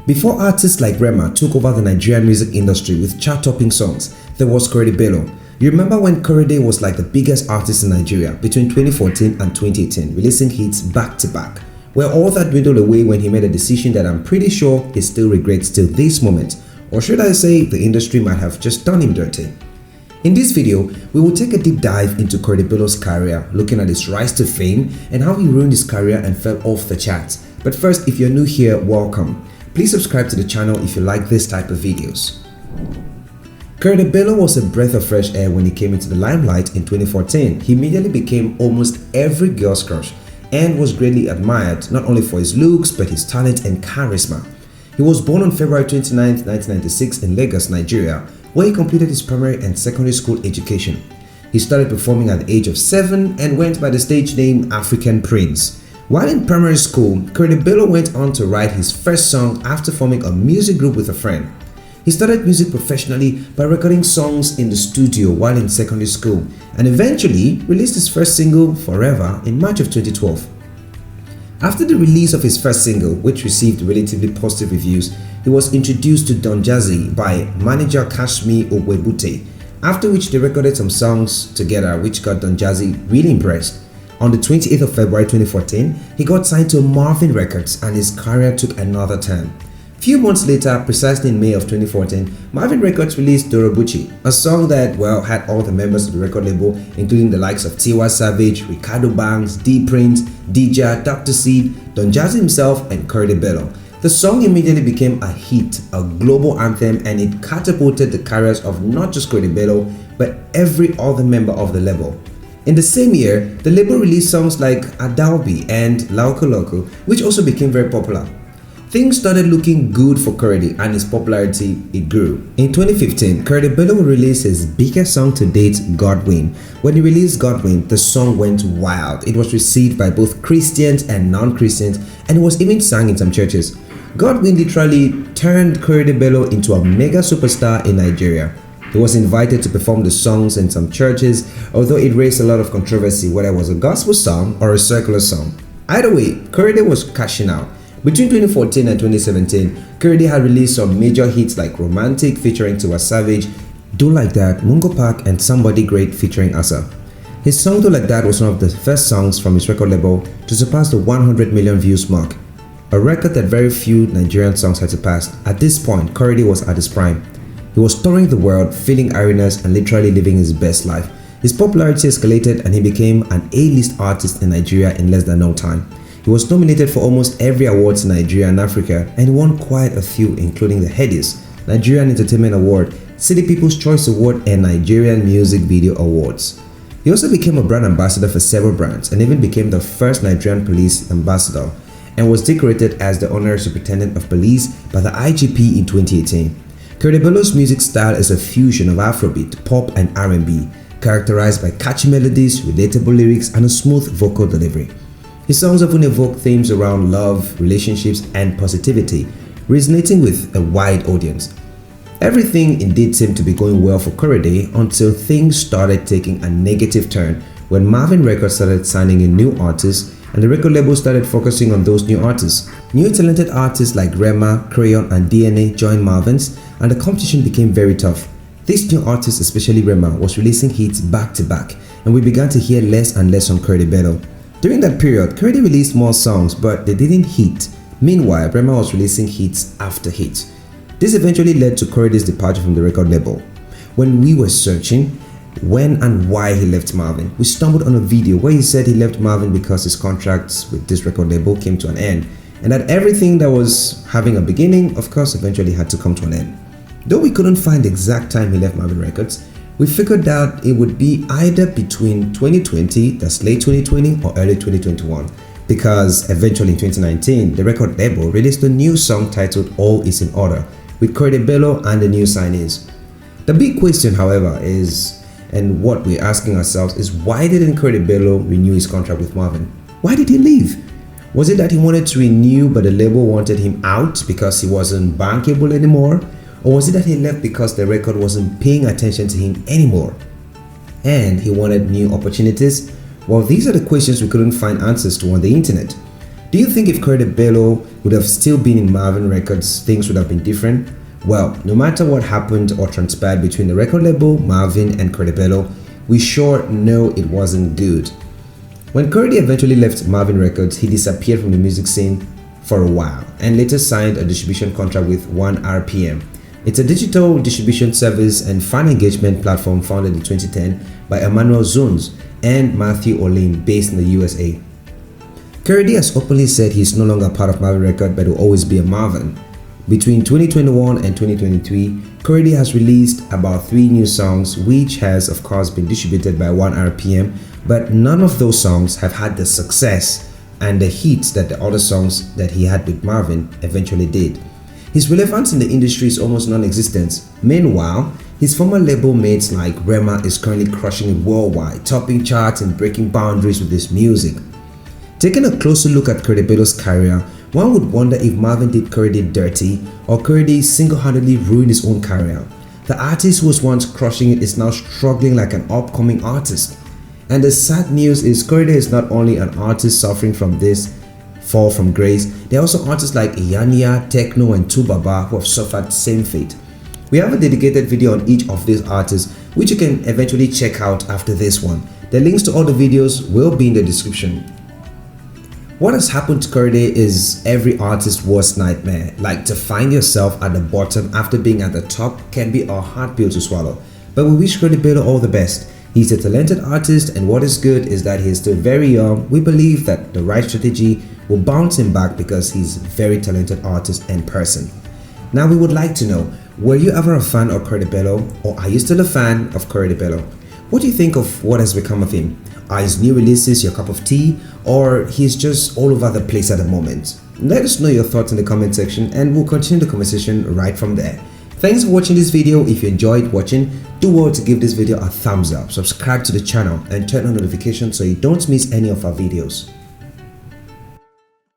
Before artists like Rema took over the Nigerian music industry with chart-topping songs, there was Korede Bello. You remember when Korede was like the biggest artist in Nigeria between 2014 and 2018, releasing hits back to back? Well, all that dwindled away when he made a decision that I'm pretty sure he still regrets till this moment. Or should I say, the industry might have just done him dirty. In this video, we will take a deep dive into Korede Bello's career, looking at his rise to fame and how he ruined his career and fell off the charts. But first, if you're new here, welcome. Please subscribe to the channel if you like this type of videos. Korede Bello was a breath of fresh air when he came into the limelight in 2014. He immediately became almost every girl's crush and was greatly admired not only for his looks but his talent and charisma. He was born on February 29, 1996 in Lagos, Nigeria, where he completed his primary and secondary school education. He started performing at the age of 7 and went by the stage name African Prince. While in primary school, Korede Bello went on to write his first song after forming a music group with a friend. He started music professionally by recording songs in the studio while in secondary school and eventually released his first single, Forever, in March of 2012. After the release of his first single, which received relatively positive reviews, he was introduced to Don Jazzy by manager Kashmi Obwebute, after which they recorded some songs together which got Don Jazzy really impressed. On the 28th of February 2014, he got signed to Marvin Records and his career took another turn. Few months later, precisely in May of 2014, Marvin Records released Dorobuchi, a song that, well, had all the members of the record label, including the likes of Tiwa Savage, Ricardo Banks, D-Prince, Dija, Dr. Seed, Don Jazzy himself, and Korede Bello. The song immediately became a hit, a global anthem, and it catapulted the careers of not just Korede Bello, but every other member of the label. In the same year, the label released songs like Adalbi and Lauko Loko, which also became very popular. Things started looking good for Korede and his popularity, it grew. In 2015, Korede Bello released his biggest song to date, Godwin. When he released Godwin, the song went wild. It was received by both Christians and non-Christians and it was even sung in some churches. Godwin literally turned Korede Bello into a mega superstar in Nigeria. He was invited to perform the songs in some churches, although it raised a lot of controversy whether it was a gospel song or a secular song. Either way, Korede was cashing out. Between 2014 and 2017, Korede had released some major hits like Romantic featuring Tiwa Savage, Do Like That, Mungo Park, and Somebody Great featuring Asa. His song Do Like That was one of the first songs from his record label to surpass the 100 million views mark, a record that very few Nigerian songs had surpassed. At this point, Korede was at his prime. He was touring the world, filling arenas and literally living his best life. His popularity escalated and he became an A-list artist in Nigeria in less than no time. He was nominated for almost every awards in Nigeria and Africa and won quite a few, including the Headies, Nigerian Entertainment Award, City People's Choice Award, and Nigerian Music Video Awards. He also became a brand ambassador for several brands and even became the first Nigerian police ambassador and was decorated as the honorary superintendent of police by the IGP in 2018. Korede Bello's music style is a fusion of Afrobeat, pop, and R&B, characterized by catchy melodies, relatable lyrics, and a smooth vocal delivery. His songs often evoke themes around love, relationships, and positivity, resonating with a wide audience. Everything indeed seemed to be going well for Korede until things started taking a negative turn when Marvin Records started signing in new artists and the record label started focusing on those new artists. New talented artists like Rema, Crayon, and DNA joined Marvin's and the competition became very tough. These new artists, especially Rema, was releasing hits back to back and we began to hear less and less from Korede Bello. During that period, Korede released more songs but they didn't hit. Meanwhile, Rema was releasing hits after hits. This eventually led to Korede's departure from the record label. When we were searching when and why he left Marvin, we stumbled on a video where he said he left Marvin because his contracts with this record label came to an end and that everything that was having a beginning, of course, eventually had to come to an end. Though we couldn't find the exact time he left Marvin Records, we figured out it would be either between 2020, that's late 2020, or early 2021, because eventually in 2019, the record label released a new song titled All Is In Order with Korede Bello and the new signees. The big question, however, is, and what we're asking ourselves is, why didn't Korede Bello renew his contract with Marvin? Why did he leave? Was it that he wanted to renew but the label wanted him out because he wasn't bankable anymore? Or was it that he left because the record wasn't paying attention to him anymore and he wanted new opportunities? Well, these are the questions we couldn't find answers to on the internet. Do you think if Korede Bello would have still been in Marvin Records, things would have been different? Well, no matter what happened or transpired between the record label, Marvin, and Korede Bello, we sure know it wasn't good. When Korede eventually left Marvin Records, he disappeared from the music scene for a while and later signed a distribution contract with 1RPM. It's a digital distribution service and fan engagement platform founded in 2010 by Emmanuel Zones and Matthew Olim, based in the USA. Korede has openly said he's no longer part of Marvin Records but will always be a Marvin. Between 2021 and 2023, Korede has released about 3 new songs, which has of course been distributed by 1RPM, but none of those songs have had the success and the hits that the other songs that he had with Marvin eventually did. His relevance in the industry is almost non-existent. Meanwhile, his former label mates like Rema is currently crushing it worldwide, topping charts and breaking boundaries with his music. Taking a closer look at Korede Bello's career, one would wonder if Marvin did Korede dirty or Korede single-handedly ruined his own career. The artist who was once crushing it is now struggling like an upcoming artist. And the sad news is Korede is not only an artist suffering from this fall from grace, there are also artists like Iyania, Tekno, and Tubaba who have suffered same fate. We have a dedicated video on each of these artists which you can eventually check out after this one. The links to all the videos will be in the description. What has happened to Korede is every artist's worst nightmare. Like, to find yourself at the bottom after being at the top can be a hard pill to swallow. But we wish Korede Bello all the best. He's a talented artist, and what is good is that he's still very young. We believe that the right strategy will bounce him back because he's a very talented artist and person. Now we would like to know, were you ever a fan of Korede Bello, or are you still a fan of Korede Bello? What do you think of what has become of him? Are his new releases your cup of tea, or he's just all over the place at the moment? Let us know your thoughts in the comment section and we'll continue the conversation right from there. Thanks for watching this video. If you enjoyed watching, do well to give this video a thumbs up, subscribe to the channel and turn on notifications so you don't miss any of our videos.